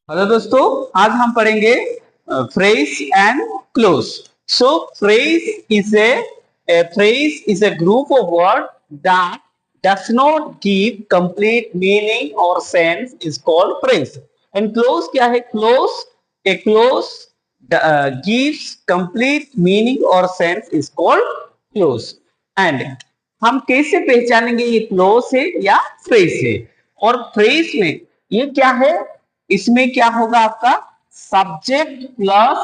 Hello दोस्तों, आज हम पढ़ेंगे phrase and close. So phrase is a group of words that does not give complete meaning or sense is called phrase। and close क्या है? A close gives complete meaning or sense is called close। and हम कैसे पहचानेंगे ये close है या phrase है? और फ्रेज में ये क्या है? इसमें क्या होगा? आपका सब्जेक्ट प्लस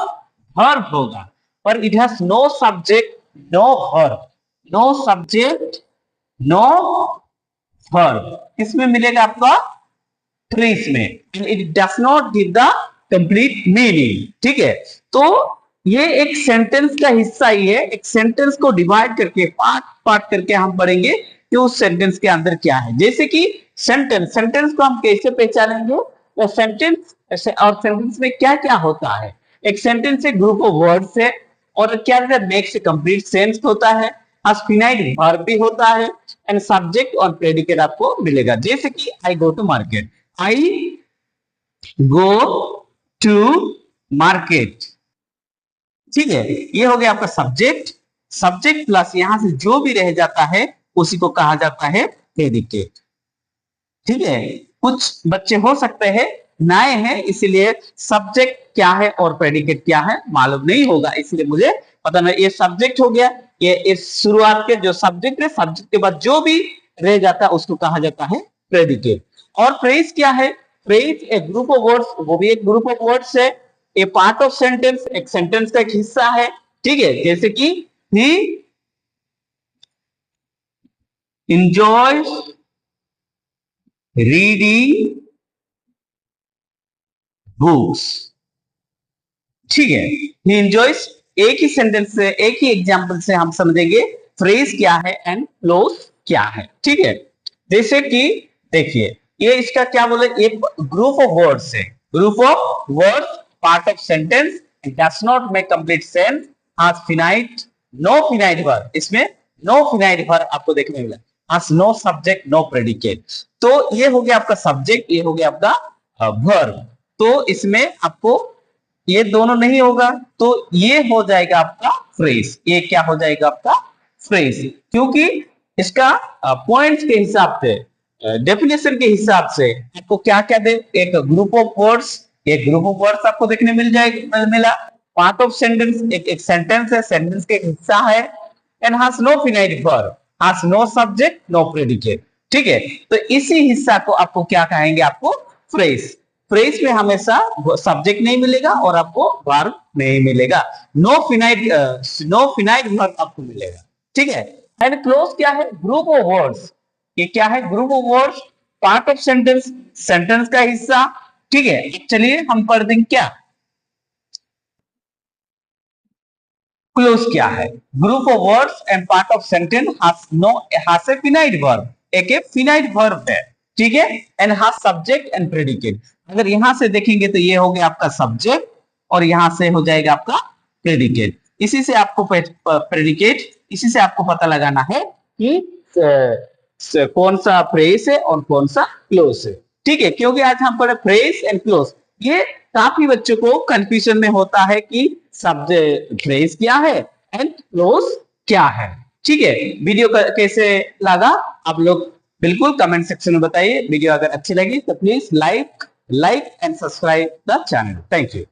वर्ब होगा, पर it has no subject no verb. No subject no verb किसमें मिलेगा? आपका ट्रीज में। It does not give the complete meaning. ठीक है, तो ये एक सेंटेंस का हिस्सा ही है। एक सेंटेंस को डिवाइड करके पार्ट पार्ट करके हम पढ़ेंगे कि उस सेंटेंस के अंदर क्या है। जैसे कि सेंटेंस को हम कैसे पहचानेंगे? तो सेंटेंस और सेंटेंस में क्या क्या होता है? एक सेंटेंस एक ग्रुप ऑफ वर्ड्स है, और क्या मेक्स कंप्लीट सेंस होता है, फिनाइट वर्ब भी होता है, एंड सब्जेक्ट और प्रेडिकेट आपको मिलेगा। जैसे कि I go to market, I go to market. ठीक है, ये हो गया आपका सब्जेक्ट। सब्जेक्ट प्लस यहां से जो भी रह जाता है उसी को कहा जाता है प्रेडिकेट। ठीक है, कुछ बच्चे हो सकते हैं नए हैं, इसलिए सब्जेक्ट क्या है और प्रेडिकेट क्या है मालूम नहीं होगा, इसलिए मुझे पता नहीं। ये सब्जेक्ट हो गया, ये इस शुरुआत के जो सब्जेक्ट है, सब्जेक्ट के बाद जो भी रह जाता है उसको कहा जाता है प्रेडिकेट। और फ्रेज क्या है? फ्रेज एक ग्रुप ऑफ वर्ड्स, वो भी एक ग्रुप ऑफ वर्ड्स है। ए पार्ट ऑफ सेंटेंस, एक सेंटेंस का एक हिस्सा है। ठीक है, जैसे कि ही enjoys reading books। ठीक है, ही एंजॉयज, एक ही सेंटेंस से, एक ही एग्जांपल से हम समझेंगे फ्रेज क्या है एंड क्लोज क्या है। ठीक है, जैसे कि देखिए, ये इसका क्या बोले, एक ग्रुप ऑफ वर्ड्स है। Group of words, part of sentence, does not make complete sense, has finite no finite verb. इसमें नो फिनाइट वर्ब आपको देखने मिला, has no subject no predicate. तो ये हो गया आपका सब्जेक्ट, ये हो गया आपका वर्ब। तो इसमें आपको ये दोनों नहीं होगा, तो ये हो जाएगा आपका फ्रेज। ये क्या हो जाएगा? आपका फ्रेज, क्योंकि इसका पॉइंट्स के हिसाब से, डेफिनेशन के हिसाब से आपको क्या क्या दे, एक ग्रुप ऑफ वर्ड्स, एक ग्रुप ऑफ वर्ड्स आपको देखने मिल जाएगा, मिला। पार्ट ऑफ सेंटेंस, एक सेंटेंस है, सेंटेंस का एक हिस्सा है, and has no finite verb, has no subject no predicate. ठीक है, तो इसी हिस्सा को आपको क्या कहेंगे? आपको फ्रेज। फ्रेज में हमेशा सब्जेक्ट नहीं मिलेगा और आपको वर्ब नहीं मिलेगा। नो फिनाइट वर्ब आपको मिलेगा। ठीक है, एंड क्लोज क्या है? Group of words. ये क्या है? Group of words, part of sentence, sentence का हिस्सा। ठीक है, चलिए हम पढ़ देंगे क्या क्लोज क्या है। Group of words and part of sentence has a finite verb, एक फिनाइट वर्ब है। ठीक है, and has subject and predicate. अगर यहां से देखेंगे तो ये हो गया आपका सब्जेक्ट, और यहां से हो जाएगा आपका प्रेडिकेट। इसी से आपको प्रेडिकेट, इसी से आपको पता लगाना है कि कौन सा फ्रेज है और कौन सा क्लोज है। ठीक है, क्योंकि आज हम पढ़े फ्रेज एंड क्लोज। ये काफी बच्चों को कंफ्यूजन में होता है कि सब्जेक्ट फ्रेज क्या है एंड क्लोज क्या है। ठीक है, वीडियो कैसे लगा आप लोग बिल्कुल कमेंट सेक्शन में बताइए। वीडियो अगर अच्छी लगी तो please like and subscribe the channel. Thank you.